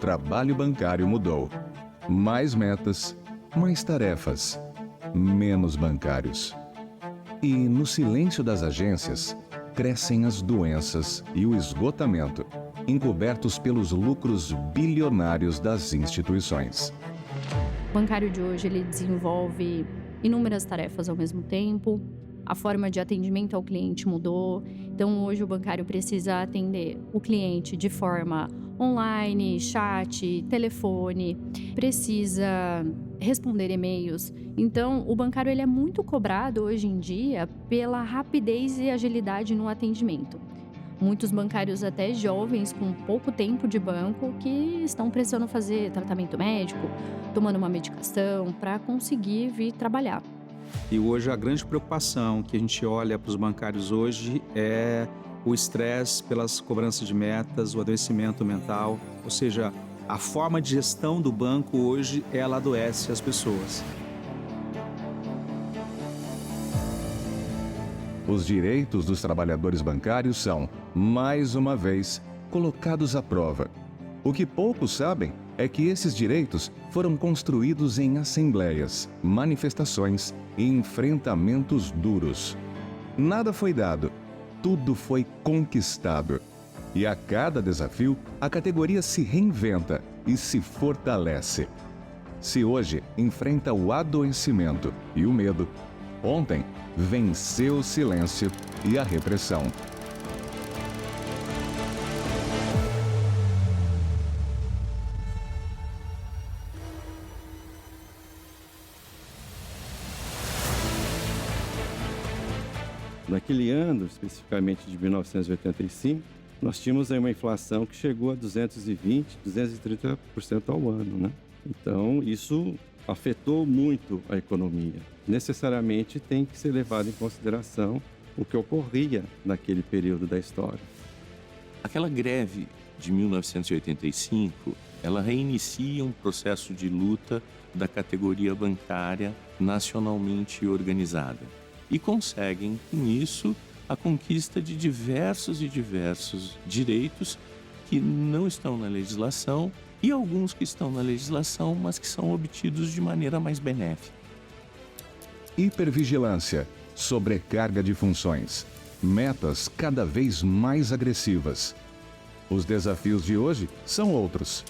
trabalho bancário mudou. Mais metas, mais tarefas, menos bancários. E no silêncio das agências, crescem as doenças e o esgotamento, encobertos pelos lucros bilionários das instituições. O bancário de hoje, ele desenvolve inúmeras tarefas ao mesmo tempo. A forma de atendimento ao cliente mudou. Então, hoje o bancário precisa atender o cliente de forma online, chat, telefone, precisa responder e-mails. Então, o bancário ele é muito cobrado hoje em dia pela rapidez e agilidade no atendimento. Muitos bancários, até jovens, com pouco tempo de banco, que estão precisando fazer tratamento médico, tomando uma medicação para conseguir vir trabalhar. E hoje a grande preocupação que a gente olha para os bancários hoje é o estresse pelas cobranças de metas, o adoecimento mental, ou seja, a forma de gestão do banco hoje, ela adoece as pessoas. Os direitos dos trabalhadores bancários são, mais uma vez, colocados à prova. O que poucos sabem é que esses direitos foram construídos em assembleias, manifestações e enfrentamentos duros. Nada foi dado, tudo foi conquistado. E a cada desafio, a categoria se reinventa e se fortalece. Se hoje enfrenta o adoecimento e o medo, ontem venceu o silêncio e a repressão. Naquele ano, especificamente de 1985, nós tínhamos aí uma inflação que chegou a 220%, 230% ao ano, né? Então, isso afetou muito a economia. Necessariamente tem que ser levado em consideração o que ocorria naquele período da história. Aquela greve de 1985, ela reinicia um processo de luta da categoria bancária nacionalmente organizada. E conseguem, com isso, a conquista de diversos direitos que não estão na legislação e alguns que estão na legislação, mas que são obtidos de maneira mais benéfica. Hipervigilância, sobrecarga de funções, metas cada vez mais agressivas. Os desafios de hoje são outros.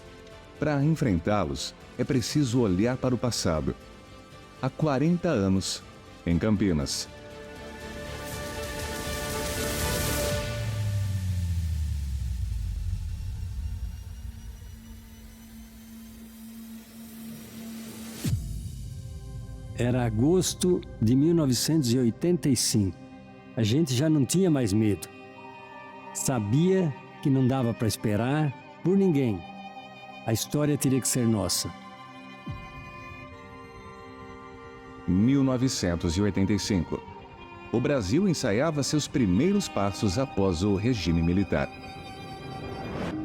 Para enfrentá-los, é preciso olhar para o passado. Há 40 anos, em Campinas. Era agosto de 1985. A gente já não tinha mais medo. Sabia que não dava para esperar por ninguém. A história teria que ser nossa. 1985. O Brasil ensaiava seus primeiros passos após o regime militar.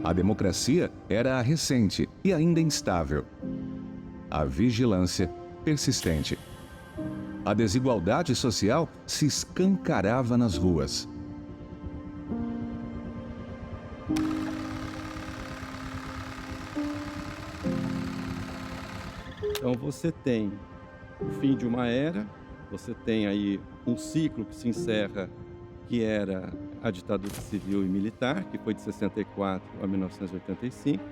A democracia era recente e ainda instável. A vigilância persistente. A desigualdade social se escancarava nas ruas. Então você tem o fim de uma era, você tem aí um ciclo que se encerra, que era a ditadura civil e militar, que foi de 64 a 1985.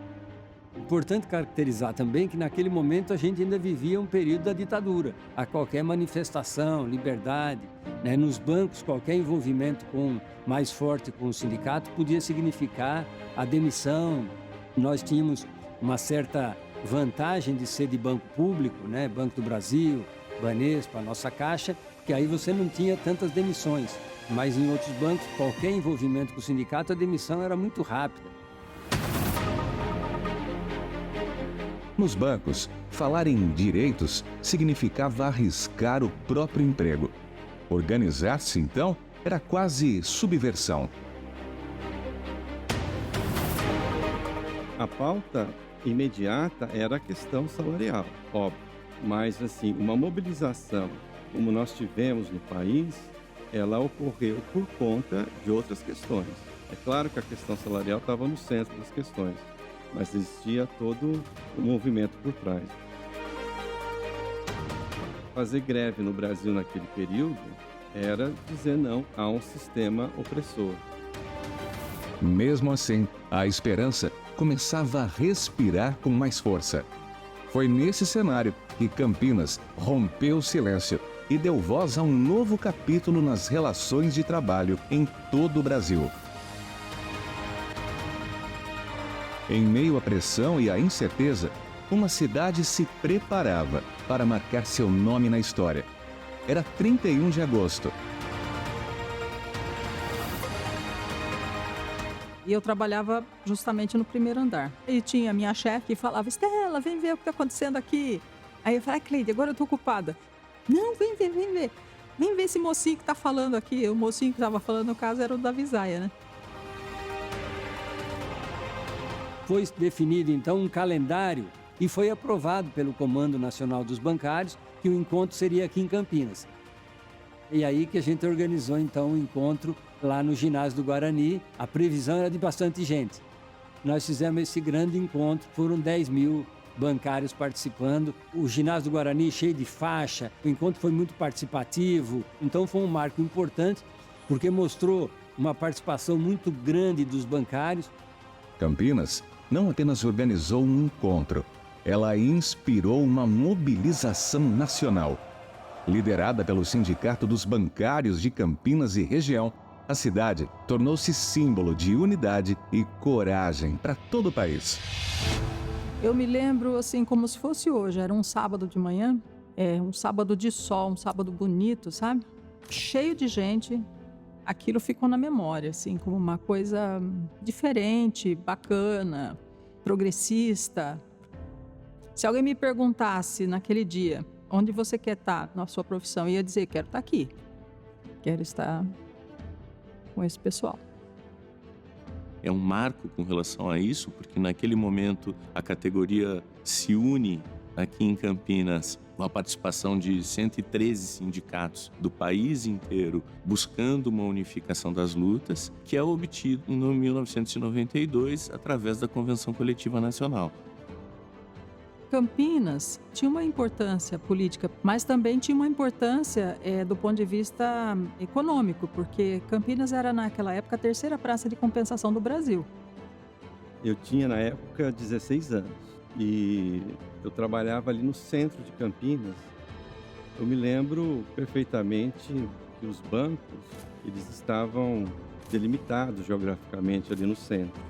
Importante caracterizar também que naquele momento a gente ainda vivia um período da ditadura. A qualquer manifestação, liberdade, né? Nos bancos, qualquer envolvimento mais forte com o sindicato podia significar a demissão. Nós tínhamos uma certa vantagem de ser de banco público, né? Banco do Brasil, Banespa, a nossa Caixa, que aí você não tinha tantas demissões. Mas em outros bancos, qualquer envolvimento com o sindicato, a demissão era muito rápida. Nos bancos, falar em direitos significava arriscar o próprio emprego. Organizar-se, então, era quase subversão. A pauta imediata era a questão salarial, óbvio. Mas, assim, uma mobilização como nós tivemos no país, ela ocorreu por conta de outras questões. É claro que a questão salarial estava no centro das questões, mas existia todo o movimento por trás. Fazer greve no Brasil naquele período era dizer não a um sistema opressor. Mesmo assim, a esperança começava a respirar com mais força. Foi nesse cenário que Campinas rompeu o silêncio e deu voz a um novo capítulo nas relações de trabalho em todo o Brasil. Em meio à pressão e à incerteza, uma cidade se preparava para marcar seu nome na história. Era 31 de agosto. E eu trabalhava justamente no primeiro andar. E tinha a minha chefe que falava, Estela, vem ver o que está acontecendo aqui. Aí eu falei, Cleide, agora eu estou ocupada. Não, vem ver, vem ver. Vem ver esse mocinho que está falando aqui. O mocinho que estava falando, no caso, era o da Visaia, né? Foi definido, então, um calendário e foi aprovado pelo Comando Nacional dos Bancários que o encontro seria aqui em Campinas. E aí que a gente organizou, então, o encontro lá no ginásio do Guarani. A previsão era de bastante gente. Nós fizemos esse grande encontro, foram 10 mil bancários participando. O ginásio do Guarani cheio de faixa, o encontro foi muito participativo. Então foi um marco importante, porque mostrou uma participação muito grande dos bancários. Campinas não apenas organizou um encontro, ela inspirou uma mobilização nacional. Liderada pelo Sindicato dos Bancários de Campinas e região, a cidade tornou-se símbolo de unidade e coragem para todo o país. Eu me lembro assim como se fosse hoje, era um sábado de manhã, um sábado de sol, um sábado bonito, sabe? Cheio de gente. Aquilo ficou na memória, assim, como uma coisa diferente, bacana, progressista. Se alguém me perguntasse naquele dia, onde você quer estar na sua profissão, eu ia dizer, quero estar aqui. Quero estar com esse pessoal. É um marco com relação a isso, porque naquele momento a categoria se une aqui em Campinas, com a participação de 113 sindicatos do país inteiro, buscando uma unificação das lutas, que é obtido em 1992 através da Convenção Coletiva Nacional. Campinas tinha uma importância política, mas também tinha uma importância do ponto de vista econômico, porque Campinas era naquela época a terceira praça de compensação do Brasil. Eu tinha na época 16 anos e eu trabalhava ali no centro de Campinas. Eu me lembro perfeitamente que os bancos eles estavam delimitados geograficamente ali no centro.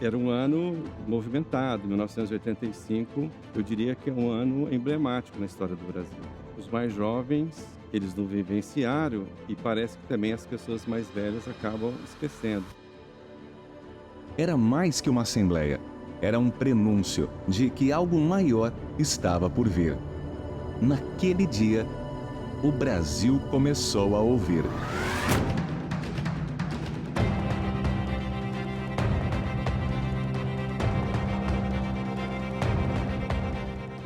Era um ano movimentado, 1985, eu diria que é um ano emblemático na história do Brasil. Os mais jovens, eles não vivenciaram e parece que também as pessoas mais velhas acabam esquecendo. Era mais que uma assembleia, era um prenúncio de que algo maior estava por vir. Naquele dia, o Brasil começou a ouvir.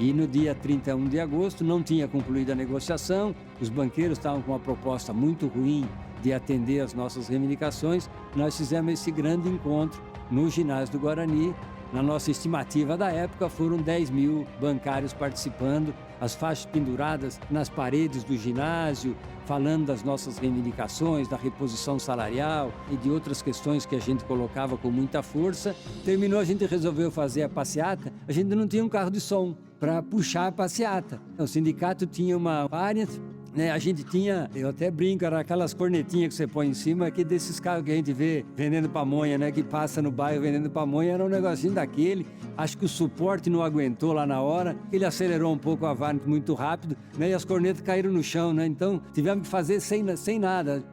E no dia 31 de agosto não tinha concluído a negociação, os banqueiros estavam com uma proposta muito ruim de atender às nossas reivindicações. Nós fizemos esse grande encontro no ginásio do Guarani. Na nossa estimativa da época foram 10 mil bancários participando, as faixas penduradas nas paredes do ginásio, falando das nossas reivindicações, da reposição salarial e de outras questões que a gente colocava com muita força. Terminou, a gente resolveu fazer a passeata, a gente não tinha um carro de som para puxar a passeata. O sindicato tinha uma Variant, né? A gente tinha, eu até brinco, era aquelas cornetinhas que você põe em cima, aqui desses carros que a gente vê vendendo pamonha, né? Que passa no bairro vendendo pamonha, era um negocinho daquele. Acho que o suporte não aguentou lá na hora, ele acelerou um pouco a Variant muito rápido, né? E as cornetas caíram no chão, né? Então tivemos que fazer sem nada.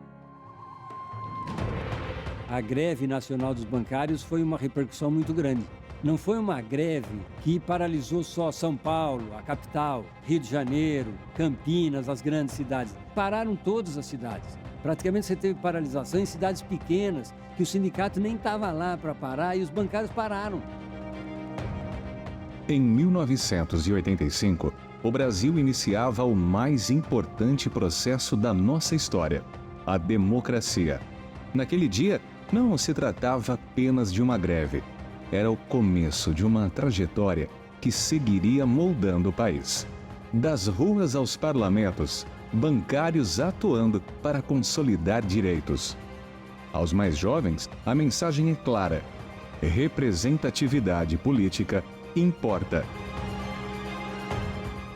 A greve nacional dos bancários foi uma repercussão muito grande. Não foi uma greve que paralisou só São Paulo, a capital, Rio de Janeiro, Campinas, as grandes cidades. Pararam todas as cidades. Praticamente você teve paralisação em cidades pequenas, que o sindicato nem estava lá para parar e os bancários pararam. Em 1985, o Brasil iniciava o mais importante processo da nossa história, a democracia. Naquele dia, não se tratava apenas de uma greve. era o começo de uma trajetória que seguiria moldando o país. Das ruas aos parlamentos, bancários atuando para consolidar direitos. Aos mais jovens, a mensagem é clara: representatividade política importa.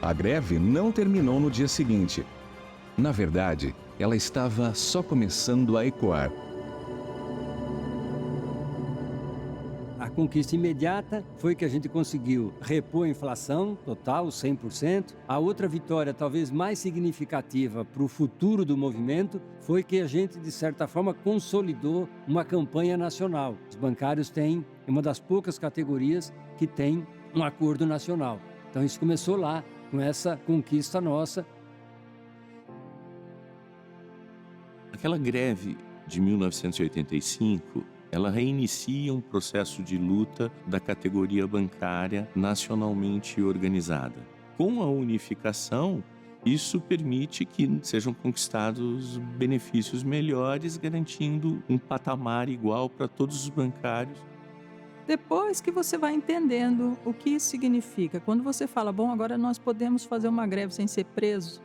A greve não terminou no dia seguinte. Na verdade, ela estava só começando a ecoar. A conquista imediata foi que a gente conseguiu repor a inflação total, 100%. A outra vitória, talvez mais significativa para o futuro do movimento, foi que a gente, de certa forma, consolidou uma campanha nacional. Os bancários têm, é uma das poucas categorias que tem um acordo nacional. Então isso começou lá, com essa conquista nossa. Aquela greve de 1985, ela reinicia um processo de luta da categoria bancária nacionalmente organizada. Com a unificação, isso permite que sejam conquistados benefícios melhores, garantindo um patamar igual para todos os bancários. Depois que você vai entendendo o que isso significa, quando você fala, bom, agora nós podemos fazer uma greve sem ser preso.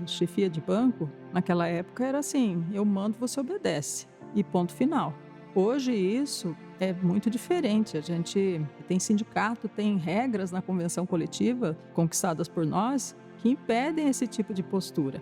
Chefia de banco, naquela época era assim, eu mando, você obedece. E ponto final. Hoje isso é muito diferente. A gente tem sindicato, tem regras na convenção coletiva conquistadas por nós que impedem esse tipo de postura.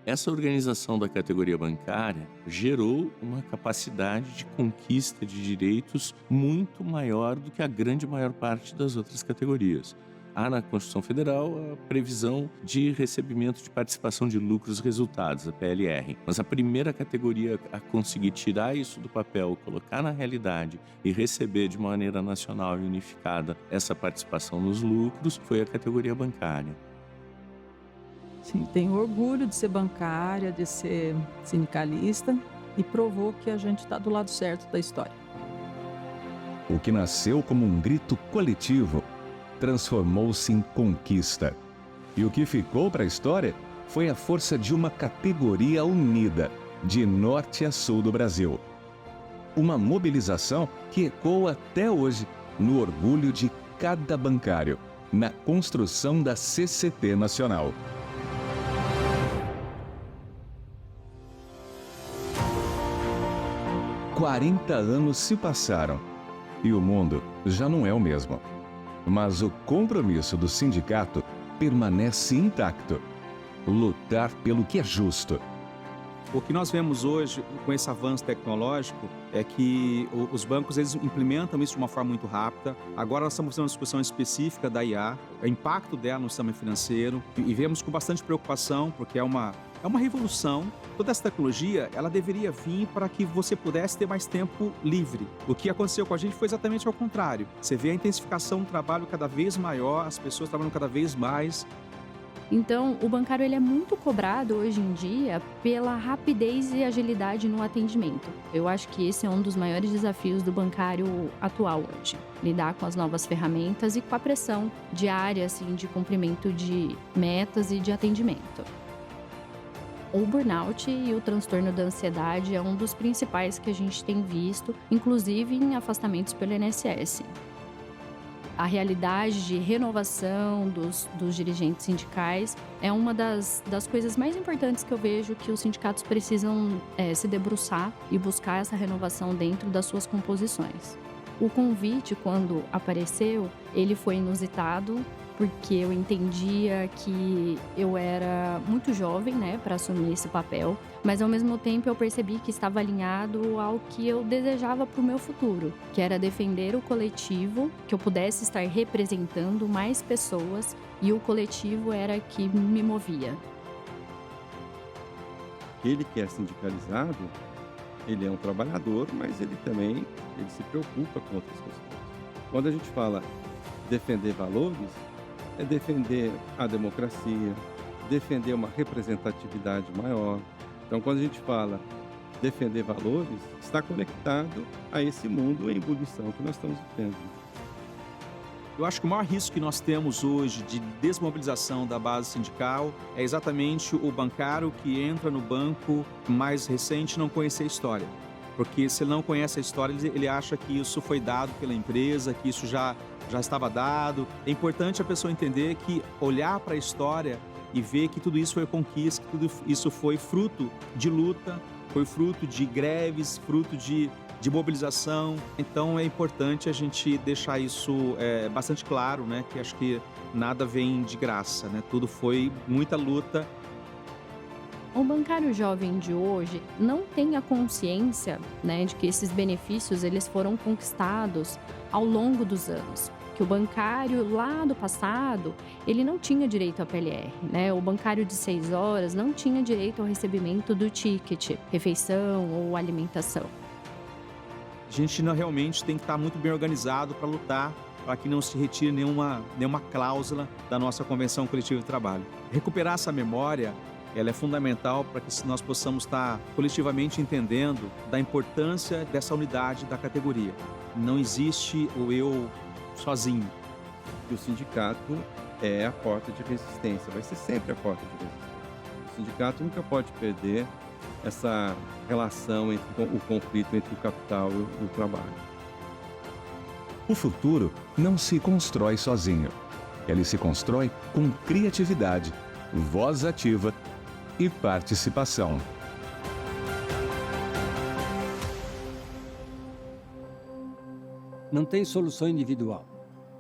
Essa organização da categoria bancária gerou uma capacidade de conquista de direitos muito maior do que a grande maior parte das outras categorias. Há na Constituição Federal a previsão de recebimento de participação de lucros resultados, a PLR. Mas a primeira categoria a conseguir tirar isso do papel, colocar na realidade e receber de maneira nacional e unificada essa participação nos lucros foi a categoria bancária. Sim, tenho orgulho de ser bancária, de ser sindicalista e provou que a gente está do lado certo da história. O que nasceu como um grito coletivo transformou-se em conquista. E o que ficou para a história foi a força de uma categoria unida, de norte a sul do Brasil. Uma mobilização que ecoa até hoje no orgulho de cada bancário, na construção da CCT Nacional. – 40 anos se passaram e o mundo já não é o mesmo. Mas o compromisso do sindicato permanece intacto: lutar pelo que é justo. O que nós vemos hoje com esse avanço tecnológico é que os bancos eles implementam isso de uma forma muito rápida. Agora nós estamos fazendo uma discussão específica da IA, o impacto dela no sistema financeiro, e vemos com bastante preocupação, porque é uma revolução. Toda essa tecnologia, ela deveria vir para que você pudesse ter mais tempo livre. O que aconteceu com a gente foi exatamente ao contrário. Você vê a intensificação do trabalho cada vez maior, as pessoas trabalham cada vez mais. Então, o bancário ele é muito cobrado hoje em dia pela rapidez e agilidade no atendimento. Eu acho que esse é um dos maiores desafios do bancário atual hoje. Lidar com as novas ferramentas e com a pressão diária assim, de cumprimento de metas e de atendimento. O burnout e o transtorno da ansiedade é um dos principais que a gente tem visto, inclusive em afastamentos pelo INSS. A realidade de renovação dos dirigentes sindicais é uma das coisas mais importantes que eu vejo que os sindicatos precisam se debruçar e buscar essa renovação dentro das suas composições. O convite, quando apareceu, ele foi inusitado, porque eu entendia que eu era muito jovem, para assumir esse papel, mas ao mesmo tempo eu percebi que estava alinhado ao que eu desejava para o meu futuro, que era defender o coletivo, que eu pudesse estar representando mais pessoas e o coletivo era que me movia. Aquele que é sindicalizado, ele é um trabalhador, mas ele também se preocupa com outras questões. Quando a gente fala defender valores, é defender a democracia, defender uma representatividade maior. Então, quando a gente fala defender valores, está conectado a esse mundo em ebulição que nós estamos vivendo. Eu acho que o maior risco que nós temos hoje de desmobilização da base sindical é exatamente o bancário que entra no banco mais recente e não conhecer a história. Porque se ele não conhece a história, ele acha que isso foi dado pela empresa, que isso já estava dado. É importante a pessoa entender que olhar para a história e ver que tudo isso foi conquista, que tudo isso foi fruto de luta, foi fruto de greves, fruto de mobilização. Então é importante a gente deixar isso bastante claro, né? Que acho que nada vem de graça, né? Tudo foi muita luta. O bancário jovem de hoje não tem a consciência, né, de que esses benefícios eles foram conquistados ao longo dos anos. Que o bancário lá do passado, ele não tinha direito à PLR, né? O bancário de 6 horas não tinha direito ao recebimento do ticket, refeição ou alimentação. A gente realmente tem que estar muito bem organizado para lutar para que não se retire nenhuma cláusula da nossa Convenção Coletiva de Trabalho. Recuperar essa memória, ela é fundamental para que nós possamos estar coletivamente entendendo da importância dessa unidade da categoria. Não existe o eu sozinho. E o sindicato é a porta de resistência, vai ser sempre a porta de resistência. O sindicato nunca pode perder essa relação entre o conflito entre o capital e o trabalho. O futuro não se constrói sozinho. Ele se constrói com criatividade, voz ativa e participação. Não tem solução individual.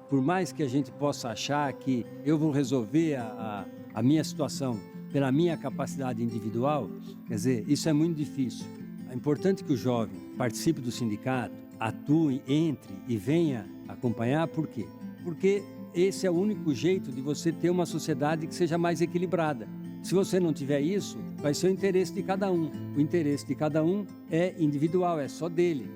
Por mais que a gente possa achar que eu vou resolver a minha situação pela minha capacidade individual, quer dizer, isso é muito difícil. É importante que o jovem participe do sindicato, atue, entre e venha acompanhar. Por quê? Porque esse é o único jeito de você ter uma sociedade que seja mais equilibrada. Se você não tiver isso, vai ser o interesse de cada um. O interesse de cada um é individual, é só dele.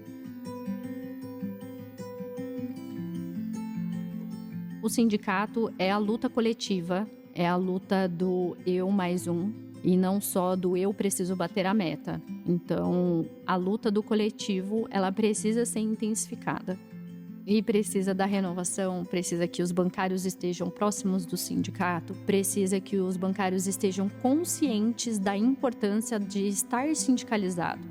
O sindicato é a luta coletiva, é a luta do eu mais um e não só do eu preciso bater a meta. Então, a luta do coletivo, ela precisa ser intensificada. E precisa da renovação, precisa que os bancários estejam próximos do sindicato, precisa que os bancários estejam conscientes da importância de estar sindicalizado.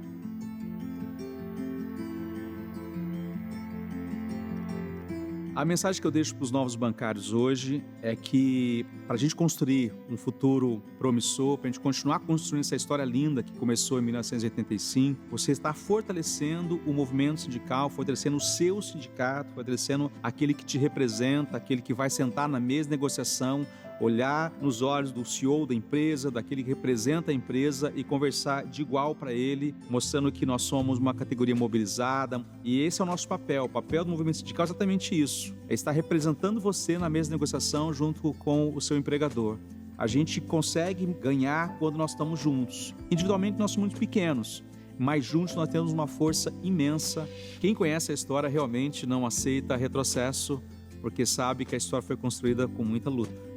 A mensagem que eu deixo para os novos bancários hoje é que para a gente construir um futuro promissor, para a gente continuar construindo essa história linda que começou em 1985, você está fortalecendo o movimento sindical, fortalecendo o seu sindicato, fortalecendo aquele que te representa, aquele que vai sentar na mesa de negociação, olhar nos olhos do CEO da empresa, daquele que representa a empresa e conversar de igual para ele, mostrando que nós somos uma categoria mobilizada. E esse é o nosso papel. O papel do movimento sindical é exatamente isso. É estar representando você na mesa de negociação junto com o seu empregador. A gente consegue ganhar quando nós estamos juntos. Individualmente nós somos muito pequenos, mas juntos nós temos uma força imensa. Quem conhece a história realmente não aceita retrocesso, porque sabe que a história foi construída com muita luta.